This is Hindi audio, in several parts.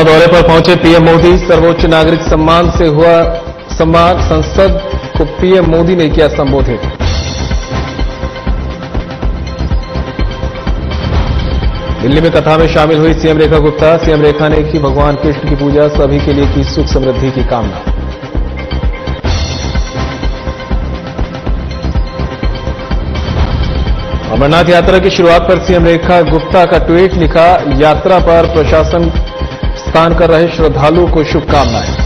दौरे पर पहुंचे पीएम मोदी। सर्वोच्च नागरिक सम्मान से हुआ सम्मान। संसद को पीएम मोदी ने किया संबोधित। दिल्ली में कथा में शामिल हुई सीएम रेखा गुप्ता। सीएम रेखा ने की भगवान कृष्ण की पूजा। सभी के लिए की सुख समृद्धि की कामना। अमरनाथ यात्रा की शुरुआत पर सीएम रेखा गुप्ता का ट्वीट लिखा। यात्रा पर प्रशासन स्नान कर रहे श्रद्धालुओं को शुभकामनाएं।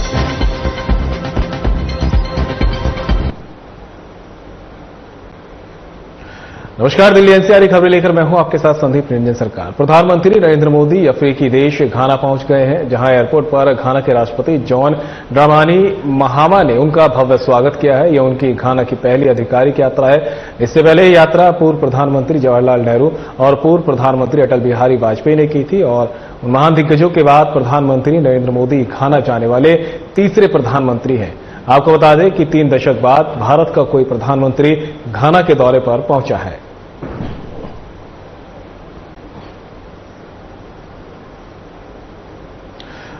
नमस्कार, दिल्ली एनसीआर खबरें लेकर मैं हूं आपके साथ संदीप निरंजन सरकार। प्रधानमंत्री नरेंद्र मोदी अफ्रीकी देश घाना पहुंच गए हैं, जहां एयरपोर्ट पर घाना के राष्ट्रपति जॉन ड्रामानी महामा ने उनका भव्य स्वागत किया है। यह उनकी घाना की पहली आधिकारिक यात्रा है। इससे पहले यह यात्रा पूर्व प्रधानमंत्री जवाहरलाल नेहरू और पूर्व प्रधानमंत्री अटल बिहारी वाजपेयी ने की थी और उन महान दिग्गजों के बाद प्रधानमंत्री नरेंद्र मोदी घाना जाने वाले तीसरे प्रधानमंत्री हैं। आपको बता दें कि 3 दशक बाद भारत का कोई प्रधानमंत्री घाना के दौरे पर पहुंचा है।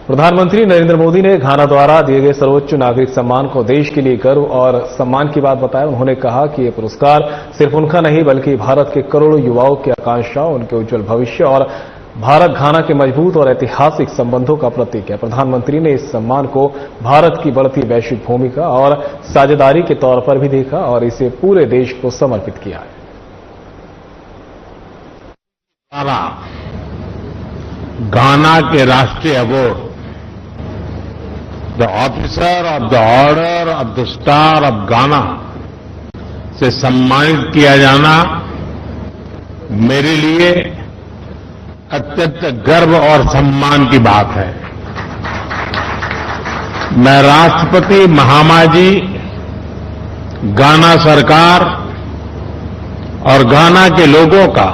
प्रधानमंत्री नरेंद्र मोदी ने घाना द्वारा दिए गए सर्वोच्च नागरिक सम्मान को देश के लिए गर्व और सम्मान की बात बताया। उन्होंने कहा कि यह पुरस्कार सिर्फ उनका नहीं बल्कि भारत के करोड़ों युवाओं की आकांक्षाओं, उनके उज्जवल भविष्य और भारत घाना के मजबूत और ऐतिहासिक संबंधों का प्रतीक है। प्रधानमंत्री ने इस सम्मान को भारत की बढ़ती वैश्विक भूमिका और साझेदारी के तौर पर भी देखा और इसे पूरे देश को समर्पित किया। घाना के राष्ट्रीय award the officer of the order of the star of घाना से सम्मानित किया जाना मेरे लिए अत्यंत गर्व और सम्मान की बात है। मैं राष्ट्रपति महामा जी, घाना सरकार और घाना के लोगों का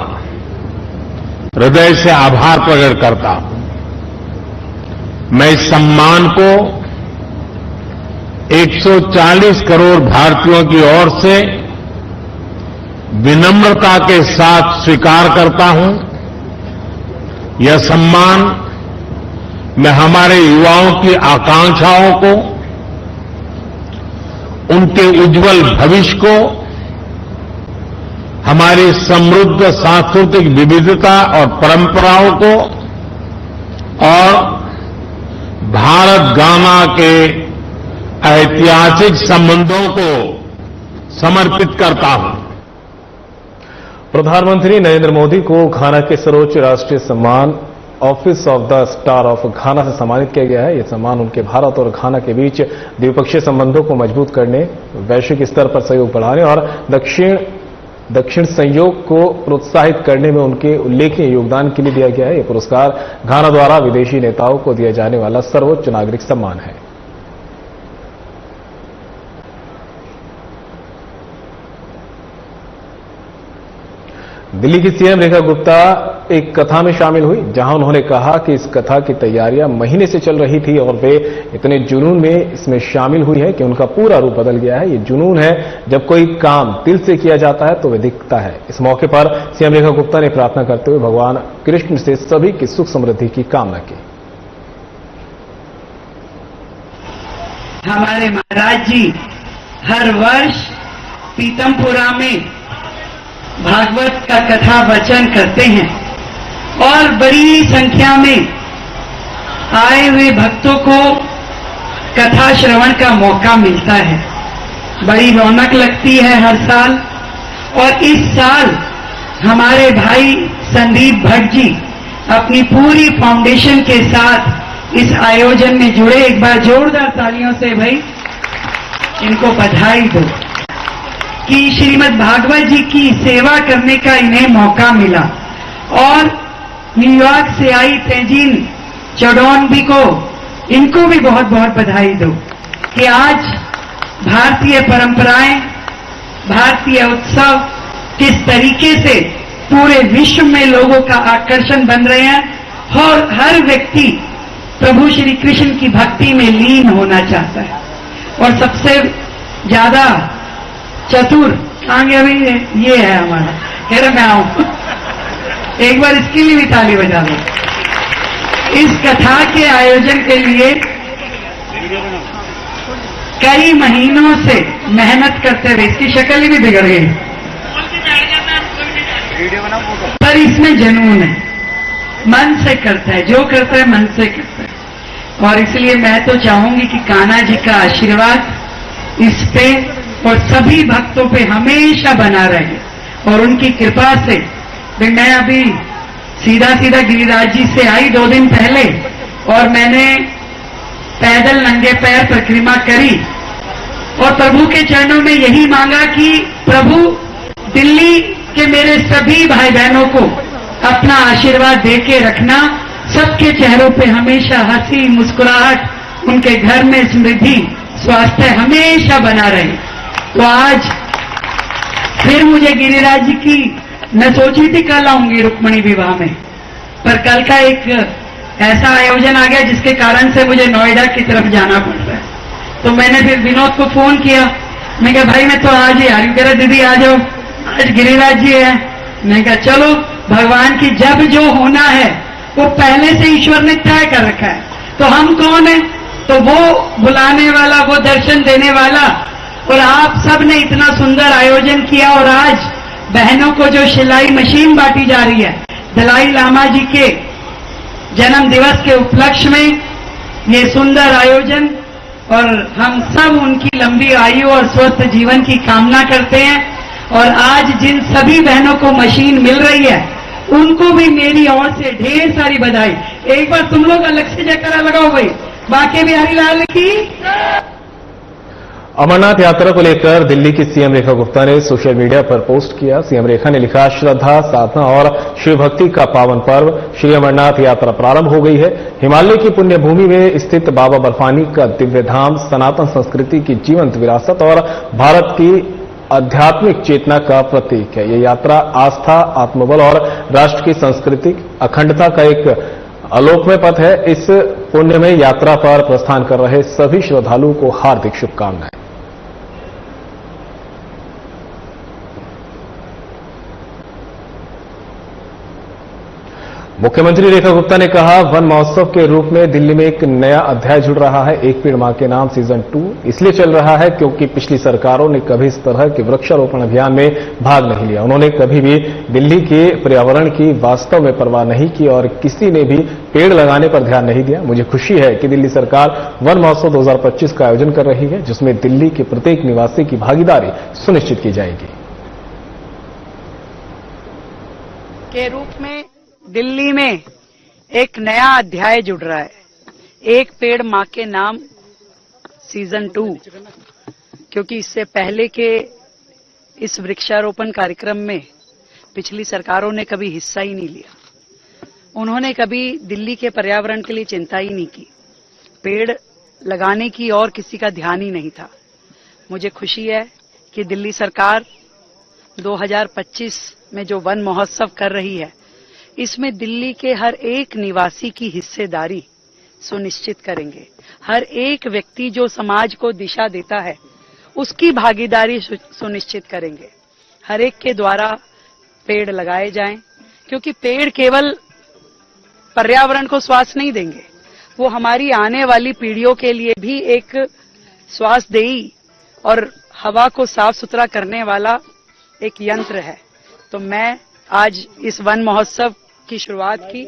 हृदय से आभार प्रकट करता हूं। मैं इस सम्मान को 140 करोड़ भारतीयों की ओर से विनम्रता के साथ स्वीकार करता हूं। यह सम्मान मैं हमारे युवाओं की आकांक्षाओं को, उनके उज्जवल भविष्य को, हमारी समृद्ध सांस्कृतिक विविधता और परंपराओं को और भारत घाना के ऐतिहासिक संबंधों को समर्पित करता हूं। प्रधानमंत्री नरेंद्र मोदी को घाना के सर्वोच्च राष्ट्रीय सम्मान office of the star of घाना से सम्मानित किया गया है। यह सम्मान उनके भारत और घाना के बीच द्विपक्षीय संबंधों को मजबूत करने, वैश्विक स्तर पर सहयोग बढ़ाने और दक्षिण सहयोग को प्रोत्साहित करने में उनके उल्लेखनीय योगदान के लिए दिया गया है। यह पुरस्कार घाना द्वारा विदेशी नेताओं को दिया जाने वाला सर्वोच्च नागरिक सम्मान है। दिल्ली की सीएम रेखा गुप्ता एक कथा में शामिल हुई, जहां उन्होंने कहा कि इस कथा की तैयारियां महीने से चल रही थी और वे इतने जुनून में इसमें शामिल हुई है कि उनका पूरा रूप बदल गया है। ये जुनून है, जब कोई काम दिल से किया जाता है तो वे दिखता है। इस मौके पर सीएम रेखा गुप्ता ने प्रार्थना करते हुए भगवान कृष्ण से सभी की सुख समृद्धि की कामना की। हमारे महाराज जी हर वर्ष पीतमपुरा में भागवत का कथा वचन करते हैं और बड़ी संख्या में आए हुए भक्तों को कथा श्रवण का मौका मिलता है। बड़ी रौनक लगती है हर साल। और इस साल हमारे भाई संदीप भट्ट जी अपनी पूरी फाउंडेशन के साथ इस आयोजन में जुड़े। एक बार जोरदार तालियों से भाई इनको बधाई दो कि श्रीमद् भागवत जी की सेवा करने का इन्हें मौका मिला। और न्यूयॉर्क से आई तेजीन चौडोनबी को, इनको भी बहुत बहुत बधाई दो कि आज भारतीय परंपराएं, भारतीय उत्सव किस तरीके से पूरे विश्व में लोगों का आकर्षण बन रहे हैं और हर व्यक्ति प्रभु श्री कृष्ण की भक्ति में लीन होना चाहता है। और सबसे ज्यादा चतुर आगे अभी ये है हमारा, कह रहे मैं आऊं एक बार इसके लिए भी ताली बजा दो। इस कथा के आयोजन के लिए कई महीनों से मेहनत करते रहे। इसकी शक्ल ही भी बिगड़ गई, पर इसमें जुनून है, मन से करता है, जो करता है मन से करता है। और इसलिए मैं तो चाहूंगी कि कान्हा जी का आशीर्वाद इस पे और सभी भक्तों पे हमेशा बना रहे और उनकी कृपा से। भाई मैं अभी सीधा गिरिराज जी से आई 2 दिन पहले और मैंने पैदल नंगे पैर परिक्रमा करी और प्रभु के चरणों में यही मांगा कि प्रभु दिल्ली के मेरे सभी भाई बहनों को अपना आशीर्वाद देके रखना, सबके चेहरों पे हमेशा हंसी मुस्कुराहट, उनके घर में समृद्धि स्वास्थ्य हमेशा बना रहे। तो आज फिर मुझे गिरिराज जी की, मैं सोची थी कल आऊंगी रुक्मणी विवाह में, पर कल का एक ऐसा आयोजन आ गया जिसके कारण से मुझे नोएडा की तरफ जाना पड़ रहा है। तो मैंने फिर विनोद को फोन किया, मैं कहा भाई मैं तो आज ही आ रही हूं। कह रहा दीदी आ जाओ, आज गिरिराज जी है। मैं कहा चलो, भगवान की जब जो होना है वो पहले से ईश्वर ने तय कर रखा है, तो हम कौन है, तो वो बुलाने वाला, वो दर्शन देने वाला। और आप सब ने इतना सुंदर आयोजन किया और आज बहनों को जो सिलाई मशीन बांटी जा रही है दलाई लामा जी के जन्म दिवस के उपलक्ष्य में, ये सुंदर आयोजन, और हम सब उनकी लंबी आयु और स्वस्थ जीवन की कामना करते हैं। और आज जिन सभी बहनों को मशीन मिल रही है उनको भी मेरी ओर से ढेर सारी बधाई। एक बार तुम लोग अलग से जयकारा लगाओ भाई, बाकी बिहारी लाल की। अमरनाथ यात्रा को लेकर दिल्ली की सीएम रेखा गुप्ता ने सोशल मीडिया पर पोस्ट किया। सीएम रेखा ने लिखा, श्रद्धा, साधना और शिव भक्ति का पावन पर्व श्री अमरनाथ यात्रा प्रारंभ हो गई है। हिमालय की पुण्य भूमि में स्थित बाबा बर्फानी का दिव्य धाम सनातन संस्कृति की जीवंत विरासत और भारत की आध्यात्मिक चेतना का प्रतीक है। ये यात्रा आस्था, आत्मबल और राष्ट्र की सांस्कृतिक अखंडता का एक आलोकमय पथ है। इस पुण्यमय यात्रा पर प्रस्थान कर रहे सभी श्रद्धालुओं को हार्दिक शुभकामनाएं। मुख्यमंत्री रेखा गुप्ता ने कहा, वन महोत्सव के रूप में दिल्ली में एक नया अध्याय जुड़ रहा है। एक पेड़ मां के नाम सीजन 2 इसलिए चल रहा है क्योंकि पिछली सरकारों ने कभी इस तरह के वृक्षारोपण अभियान में भाग नहीं लिया। उन्होंने कभी भी दिल्ली के पर्यावरण की वास्तव में परवाह नहीं की और किसी ने भी पेड़ लगाने पर ध्यान नहीं दिया। मुझे खुशी है कि दिल्ली सरकार वन महोत्सव 2025 का आयोजन कर रही है, जिसमें दिल्ली के प्रत्येक निवासी की भागीदारी सुनिश्चित की जाएगी। के रूप में दिल्ली में एक नया अध्याय जुड़ रहा है, एक पेड़ मां के नाम सीजन 2, क्योंकि इससे पहले के इस वृक्षारोपण कार्यक्रम में पिछली सरकारों ने कभी हिस्सा ही नहीं लिया। उन्होंने कभी दिल्ली के पर्यावरण के लिए चिंता ही नहीं की, पेड़ लगाने की और किसी का ध्यान ही नहीं था। मुझे खुशी है कि दिल्ली सरकार 2025 में जो वन महोत्सव कर रही है, इसमें दिल्ली के हर एक निवासी की हिस्सेदारी सुनिश्चित करेंगे। हर एक व्यक्ति जो समाज को दिशा देता है उसकी भागीदारी सुनिश्चित करेंगे। हर एक के द्वारा पेड़ लगाए जाएं, क्योंकि पेड़ केवल पर्यावरण को श्वास नहीं देंगे, वो हमारी आने वाली पीढ़ियों के लिए भी एक श्वासदेही और हवा को साफ सुथरा करने वाला एक यंत्र है। तो मैं आज इस वन महोत्सव की शुरुआत की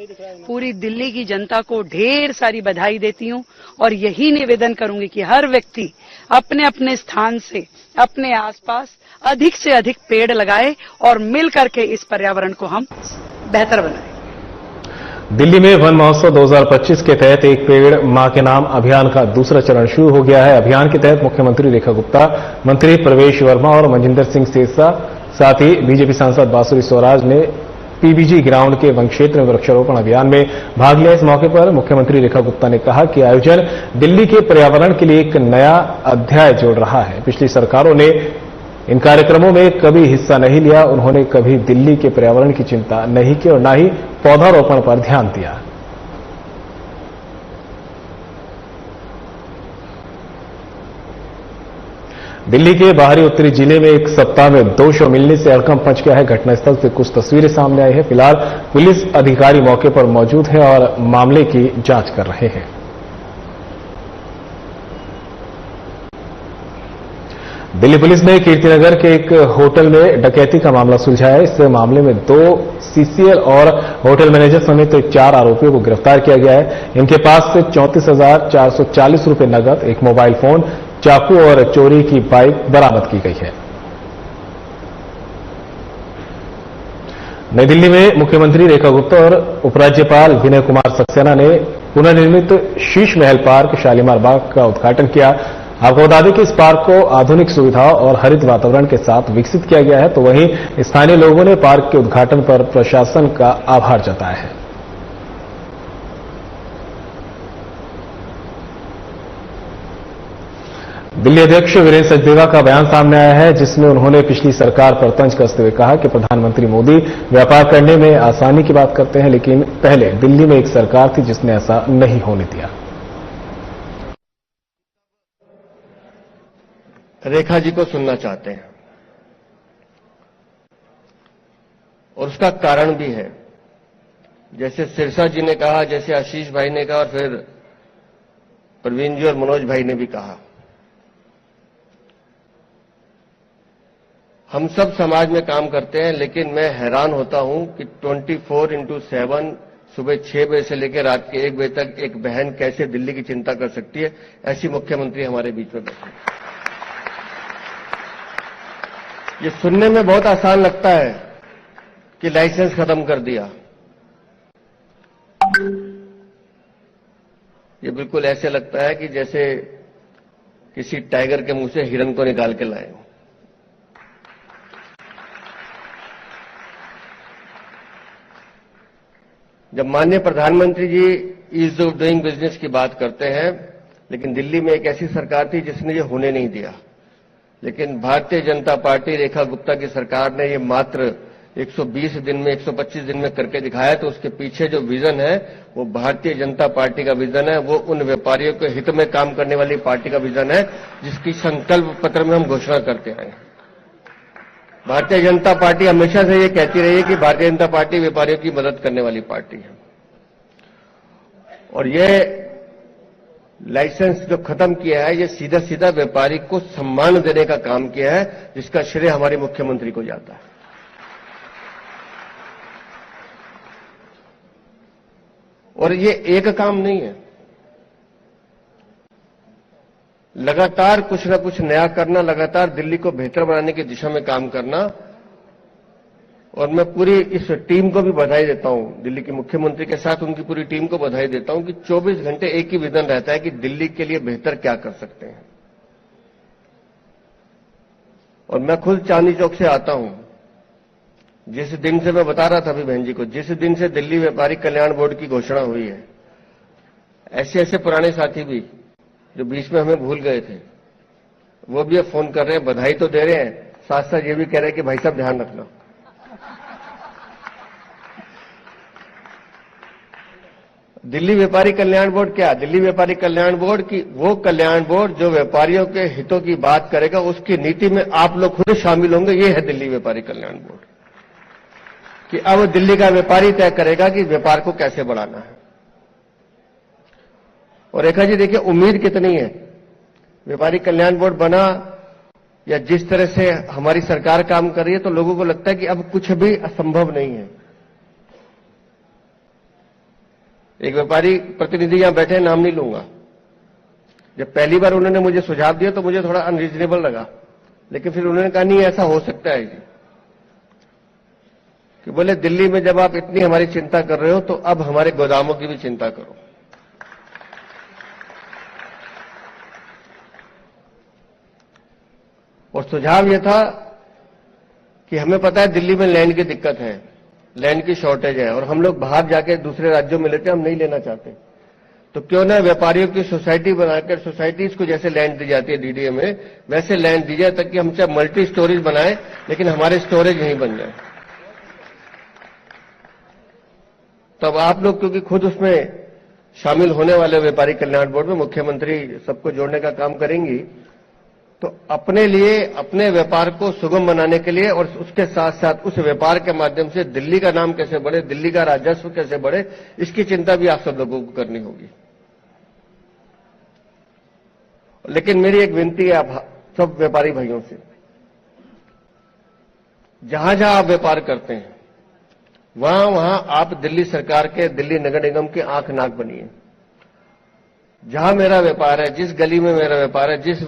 पूरी दिल्ली की जनता को ढेर सारी बधाई देती हूं और यही निवेदन करूंगी कि हर व्यक्ति अपने अपने स्थान से अपने आसपास अधिक से अधिक पेड़ लगाए और मिल करके इस पर्यावरण को हम बेहतर बनाएं। दिल्ली में वन महोत्सव 2025 के तहत एक पेड़ मां के नाम अभियान का दूसरा चरण शुरू हो गया है। अभियान के तहत मुख्यमंत्री रेखा गुप्ता, मंत्री प्रवेश वर्मा और मनजिंदर सिंह सिरसा, साथ ही बीजेपी सांसद बांसुरी स्वराज ने पीबीजी ग्राउंड के वन क्षेत्र में वृक्षारोपण अभियान में भाग लिया। इस मौके पर मुख्यमंत्री रेखा गुप्ता ने कहा कि आयोजन दिल्ली के पर्यावरण के लिए एक नया अध्याय जोड़ रहा है। पिछली सरकारों ने इन कार्यक्रमों में कभी हिस्सा नहीं लिया। उन्होंने कभी दिल्ली के पर्यावरण की चिंता नहीं की और न ही पौधारोपण पर ध्यान दिया। दिल्ली के बाहरी उत्तरी जिले में एक सप्ताह में 2 शव मिलने से हड़कंप मच गया है। घटनास्थल से कुछ तस्वीरें सामने आई है। फिलहाल पुलिस अधिकारी मौके पर मौजूद है और मामले की जांच कर रहे हैं। दिल्ली पुलिस ने कीर्तिनगर के एक होटल में डकैती का मामला सुलझाया है। इस मामले में 2 सीसीएल और होटल मैनेजर समेत 4 आरोपियों को गिरफ्तार किया गया है। इनके पास से 34,440 रुपए नकद, एक मोबाइल फोन, चाकू और चोरी की बाइक बरामद की गई है। नई दिल्ली में मुख्यमंत्री रेखा गुप्ता और उपराज्यपाल विनय कुमार सक्सेना ने पुनर्निर्मित शीश महल पार्क शालीमार बाग का उद्घाटन किया। आपको बता दें कि इस पार्क को आधुनिक सुविधाओं और हरित वातावरण के साथ विकसित किया गया है। तो वहीं स्थानीय लोगों ने पार्क के उद्घाटन पर प्रशासन का आभार जताया है। दिल्ली अध्यक्ष वीरेंद्र सचदेवा का बयान सामने आया है, जिसमें उन्होंने पिछली सरकार पर तंज कसते हुए कहा कि प्रधानमंत्री मोदी व्यापार करने में आसानी की बात करते हैं, लेकिन पहले दिल्ली में एक सरकार थी जिसने ऐसा नहीं होने दिया। रेखा जी को सुनना चाहते हैं और उसका कारण भी है। जैसे सिरसा जी ने कहा, जैसे आशीष भाई ने कहा और फिर प्रवीण जी और मनोज भाई ने भी कहा, हम सब समाज में काम करते हैं, लेकिन मैं हैरान होता हूं कि 24x7 सुबह 6 बजे से लेकर रात के 1 बजे तक एक बहन कैसे दिल्ली की चिंता कर सकती है। ऐसी मुख्यमंत्री हमारे बीच में बैठे हैं। ये सुनने में बहुत आसान लगता है कि लाइसेंस खत्म कर दिया। ये बिल्कुल ऐसे लगता है कि जैसे किसी टाइगर के मुंह से हिरन को निकाल के लाए। जब माननीय प्रधानमंत्री जी ईज ऑफ डूइंग बिजनेस की बात करते हैं, लेकिन दिल्ली में एक ऐसी सरकार थी जिसने ये होने नहीं दिया। लेकिन भारतीय जनता पार्टी रेखा गुप्ता की सरकार ने ये मात्र 120 दिन में, 125 दिन में करके दिखाया। तो उसके पीछे जो विजन है वो भारतीय जनता पार्टी का विजन है। वो उन व्यापारियों के हित में काम करने वाली पार्टी का विजन है जिसकी संकल्प पत्र में हम घोषणा करते आए। भारतीय जनता पार्टी हमेशा से ये कहती रही है कि भारतीय जनता पार्टी व्यापारियों की मदद करने वाली पार्टी है। और ये लाइसेंस जो खत्म किया है, ये सीधा सीधा व्यापारी को सम्मान देने का काम किया है, जिसका श्रेय हमारे मुख्यमंत्री को जाता है। और ये एक काम नहीं है, लगातार कुछ ना कुछ नया करना, लगातार दिल्ली को बेहतर बनाने की दिशा में काम करना। और मैं पूरी इस टीम को भी बधाई देता हूं, दिल्ली के मुख्यमंत्री के साथ उनकी पूरी टीम को बधाई देता हूं कि 24 घंटे एक ही विजन रहता है कि दिल्ली के लिए बेहतर क्या कर सकते हैं। और मैं खुद चांदनी चौक से आता हूं। जिस दिन से मैं बता रहा था अभी बहन जी को, जिस दिन से दिल्ली व्यापारी कल्याण बोर्ड की घोषणा हुई है, ऐसे ऐसे पुराने साथी भी जो बीच में हमें भूल गए थे, वो भी अब फोन कर रहे हैं, बधाई तो दे रहे हैं, साथ साथ ये भी कह रहे हैं कि भाई साहब ध्यान रखना। दिल्ली व्यापारी कल्याण बोर्ड क्या? दिल्ली व्यापारी कल्याण बोर्ड की वो कल्याण बोर्ड जो व्यापारियों के हितों की बात करेगा, उसकी नीति में आप लोग खुद शामिल होंगे। ये है दिल्ली व्यापारी कल्याण बोर्ड कि अब दिल्ली का व्यापारी तय करेगा कि व्यापार को कैसे बढ़ाना है। और रेखा जी देखिए, उम्मीद कितनी है। व्यापारी कल्याण बोर्ड बना या जिस तरह से हमारी सरकार काम कर रही है, तो लोगों को लगता है कि अब कुछ भी असंभव नहीं है। एक व्यापारी प्रतिनिधि यहां बैठे, नाम नहीं लूंगा, जब पहली बार उन्होंने मुझे सुझाव दिया तो मुझे थोड़ा अनरीजनेबल लगा, लेकिन फिर उन्होंने कहा नहीं ऐसा हो सकता है जी, कि बोले दिल्ली में जब आप इतनी हमारी चिंता कर रहे हो तो अब हमारे गोदामों की भी चिंता करो। और सुझाव यह था कि हमें पता है दिल्ली में लैंड की दिक्कत है, लैंड की शॉर्टेज है, और हम लोग बाहर जाके दूसरे राज्यों में लेते हैं, हम नहीं लेना चाहते। तो क्यों ना व्यापारियों की सोसाइटी बनाकर, सोसाइटीज को जैसे लैंड दी जाती है डीडीए में, वैसे लैंड दी जाए, ताकि हम चाहे मल्टी स्टोरेज बनाए लेकिन हमारे स्टोरेज नहीं बन जाए। तब आप लोग क्योंकि खुद उसमें शामिल होने वाले व्यापारी कल्याण बोर्ड में, मुख्यमंत्री सबको जोड़ने का काम करेंगी, तो अपने लिए, अपने व्यापार को सुगम बनाने के लिए और उसके साथ साथ उस व्यापार के माध्यम से दिल्ली का नाम कैसे बढ़े, दिल्ली का राजस्व कैसे बढ़े, इसकी चिंता भी आप सब लोगों को करनी होगी। लेकिन मेरी एक विनती है आप सब व्यापारी भाइयों से, जहां जहां आप व्यापार करते हैं वहां वहां आप दिल्ली सरकार के, दिल्ली नगर निगम के आंख नाक बनिए। जहां मेरा व्यापार है, जिस गली में मेरा व्यापार है, जिस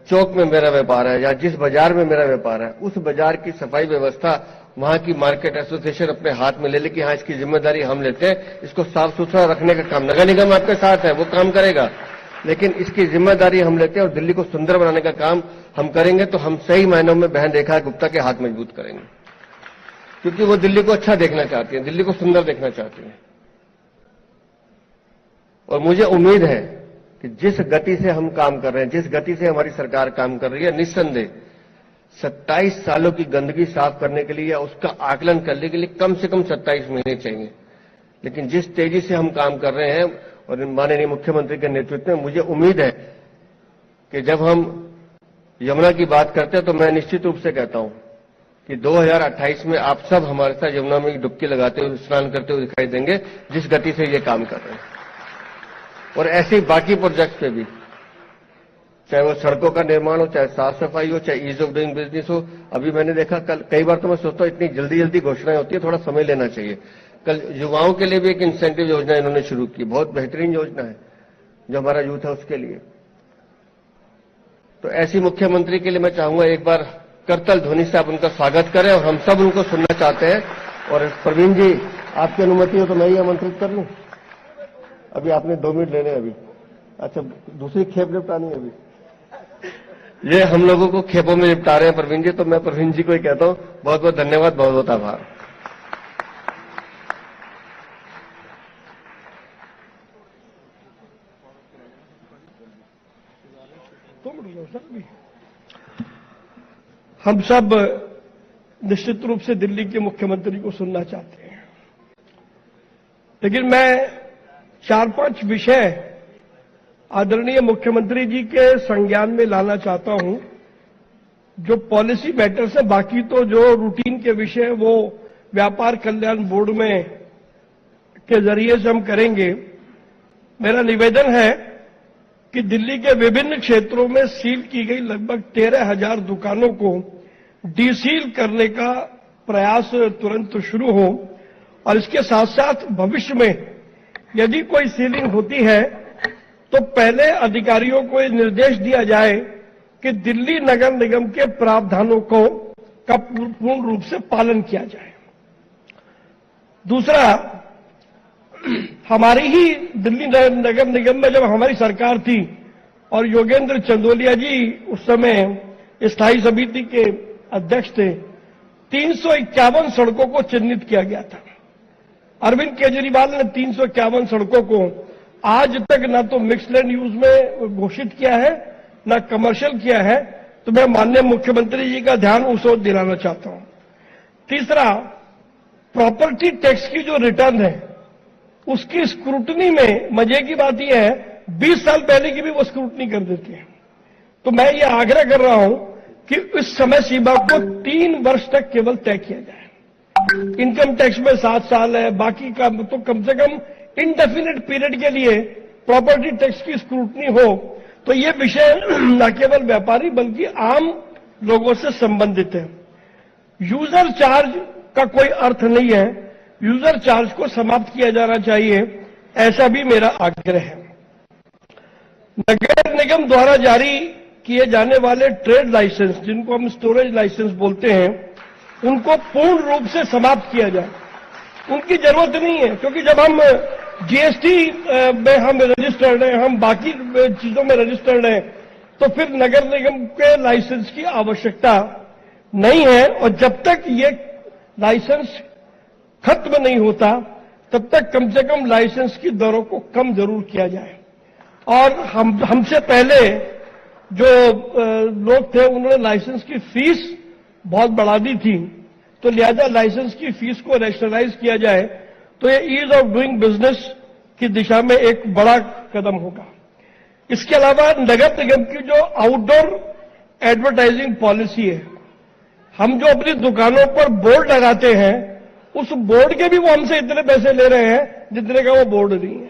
चौक में मेरा व्यापार है या जिस बाजार में मेरा व्यापार है, उस बाजार की सफाई व्यवस्था वहां की मार्केट एसोसिएशन अपने हाथ में ले ले कि हाँ इसकी जिम्मेदारी हम लेते हैं, इसको साफ सुथरा रखने का काम नगर निगम आपके साथ है, वो काम करेगा, लेकिन इसकी जिम्मेदारी हम लेते हैं और दिल्ली को सुंदर बनाने का काम हम करेंगे। तो हम सही मायनों में बहन रेखा गुप्ता के हाथ मजबूत करेंगे, क्योंकि वो दिल्ली को अच्छा देखना चाहती है, दिल्ली को सुंदर देखना चाहती है। और मुझे उम्मीद है कि जिस गति से हम काम कर रहे हैं, जिस गति से हमारी सरकार काम कर रही है, निस्संदेह 27 सालों की गंदगी साफ करने के लिए या उसका आकलन करने के लिए कम से कम 27 महीने चाहिए। लेकिन जिस तेजी से हम काम कर रहे हैं और माननीय मुख्यमंत्री के नेतृत्व में, मुझे उम्मीद है कि जब हम यमुना की बात करते हैं तो मैं निश्चित रूप से कहता हूं कि 2028 में आप सब हमारे साथ यमुना में डुबकी लगाते हुए, स्नान करते हुए दिखाई देंगे, जिस गति से ये काम कर रहे हैं। और ऐसे बाकी प्रोजेक्ट पे भी, चाहे वो सड़कों का निर्माण हो, चाहे साफ सफाई हो, चाहे ईज ऑफ डूइंग बिजनेस हो। अभी मैंने देखा कल, कई बार तो मैं सोचता हूं इतनी जल्दी जल्दी घोषणाएं होती है, थोड़ा समय लेना चाहिए। कल युवाओं के लिए भी एक इंसेंटिव योजना इन्होंने शुरू की, बहुत बेहतरीन योजना है जो हमारा यूथ है उसके लिए। तो ऐसी मुख्यमंत्री के लिए मैं चाहूंगा एक बार करतल ध्वनि से आप उनका स्वागत करें, और हम सब उनको सुनना चाहते हैं। और प्रवीण जी, आपकी अनुमति हो तो मैं ही आमंत्रित कर लूं। अभी आपने 2 मिनट लेने अभी। अच्छा, दूसरी खेप निपटानी है अभी। ये हम लोगों को खेपों में निपटा रहे हैं प्रवीण जी, तो मैं प्रवीण जी को ही कहता हूं बहुत बहुत धन्यवाद, बहुत बहुत आभार। हम सब निश्चित रूप से दिल्ली के मुख्यमंत्री को सुनना चाहते हैं, लेकिन मैं 4-5 विषय आदरणीय मुख्यमंत्री जी के संज्ञान में लाना चाहता हूं, जो पॉलिसी मैटर्स है। बाकी तो जो रूटीन के विषय वो व्यापार कल्याण बोर्ड में के जरिए से हम करेंगे। मेरा निवेदन है कि दिल्ली के विभिन्न क्षेत्रों में सील की गई लगभग 13,000 दुकानों को डीसील करने का प्रयास तुरंत शुरू हो, और इसके साथ साथ भविष्य में यदि कोई सीलिंग होती है तो पहले अधिकारियों को ये निर्देश दिया जाए कि दिल्ली नगर निगम के प्रावधानों का पूर्ण रूप से पालन किया जाए। दूसरा, हमारी ही दिल्ली नगर निगम में जब हमारी सरकार थी और योगेंद्र चंदोलिया जी उस समय स्थायी समिति के अध्यक्ष थे, 351 सड़कों को चिन्हित किया गया था। अरविंद केजरीवाल ने 351 सड़कों को आज तक ना तो मिक्स लैंड यूज में घोषित किया है, ना कमर्शियल किया है। तो मैं माननीय मुख्यमंत्री जी का ध्यान उस ओर दिलाना चाहता हूं। तीसरा, प्रॉपर्टी टैक्स की जो रिटर्न है उसकी स्क्रूटनी में मजे की बात यह है 20 साल पहले की भी वो स्क्रूटनी कर देती है। तो मैं ये आग्रह कर रहा हूं कि इस समय सीमा को 3 वर्ष तक केवल तय किया जाए। इनकम टैक्स में 7 साल है, बाकी का तो कम से कम इंडेफिनिट पीरियड के लिए प्रॉपर्टी टैक्स की स्क्रूटनी हो। तो ये विषय न केवल व्यापारी बल्कि आम लोगों से संबंधित है। यूजर चार्ज का कोई अर्थ नहीं है, यूजर चार्ज को समाप्त किया जाना चाहिए, ऐसा भी मेरा आग्रह है। नगर निगम द्वारा जारी किए जाने वाले ट्रेड लाइसेंस, जिनको हम स्टोरेज लाइसेंस बोलते हैं, उनको पूर्ण रूप से समाप्त किया जाए। उनकी जरूरत नहीं है, क्योंकि जब हम जीएसटी में हम रजिस्टर्ड हैं, हम बाकी चीजों में रजिस्टर्ड हैं, तो फिर नगर निगम के लाइसेंस की आवश्यकता नहीं है। और जब तक ये लाइसेंस खत्म नहीं होता तब तक कम से कम लाइसेंस की दरों को कम जरूर किया जाए। और हमसे पहले जो लोग थे उन्होंने लाइसेंस की फीस बहुत बढ़ा दी थी, तो लिहाजा लाइसेंस की फीस को रैशनलाइज किया जाए तो ये ईज ऑफ डूइंग बिजनेस की दिशा में एक बड़ा कदम होगा। इसके अलावा नगर निगम की जो आउटडोर एडवर्टाइजिंग पॉलिसी है, हम जो अपनी दुकानों पर बोर्ड लगाते हैं, उस बोर्ड के भी वो हमसे इतने पैसे ले रहे हैं जितने का वो बोर्ड नहीं है।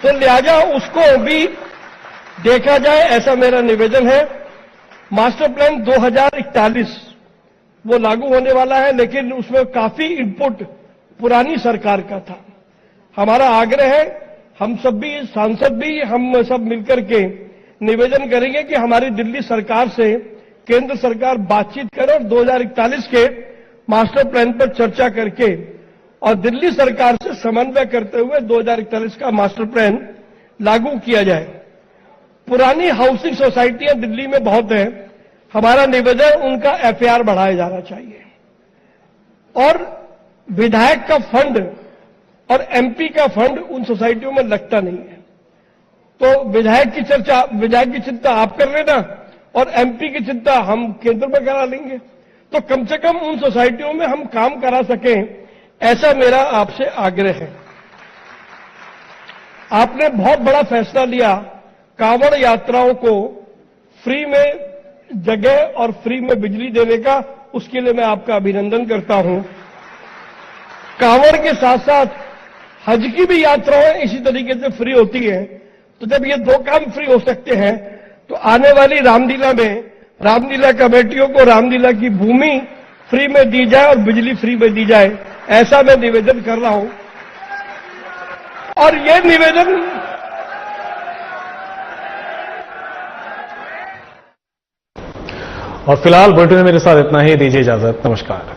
तो लिहाजा उसको भी देखा जाए, ऐसा मेरा निवेदन है। मास्टर प्लान 2041 वो लागू होने वाला है, लेकिन उसमें काफी इनपुट पुरानी सरकार का था। हमारा आग्रह है, हम सब भी, सांसद भी, हम सब मिलकर के निवेदन करेंगे कि हमारी दिल्ली सरकार से केंद्र सरकार बातचीत करे और 2041 के मास्टर प्लान पर चर्चा करके और दिल्ली सरकार से समन्वय करते हुए 2041 का मास्टर प्लान लागू किया जाए। पुरानी हाउसिंग सोसाइटियां दिल्ली में बहुत हैं, हमारा निवेदन उनका एफआईआर बढ़ाया जाना चाहिए। और विधायक का फंड और एमपी का फंड उन सोसाइटियों में लगता नहीं है। तो विधायक की चिंता आप कर लेना और एमपी की चिंता हम केंद्र में करा लेंगे। तो कम से कम उन सोसाइटियों में हम काम करा सकें, ऐसा मेरा आपसे आग्रह है। आपने बहुत बड़ा फैसला लिया कांवड़ यात्राओं को फ्री में जगह और फ्री में बिजली देने का, उसके लिए मैं आपका अभिनंदन करता हूं। कांवड़ के साथ साथ हज की भी यात्राएं इसी तरीके से फ्री होती हैं। तो जब ये दो काम फ्री हो सकते हैं, तो आने वाली रामलीला में रामलीला कमेटियों को रामलीला की भूमि फ्री में दी जाए और बिजली फ्री में दी जाए, ऐसा मैं निवेदन कर रहा हूं। और ये निवेदन और फिलहाल बुलेटिन में मेरे साथ इतना ही। दीजिए इजाजत, नमस्कार।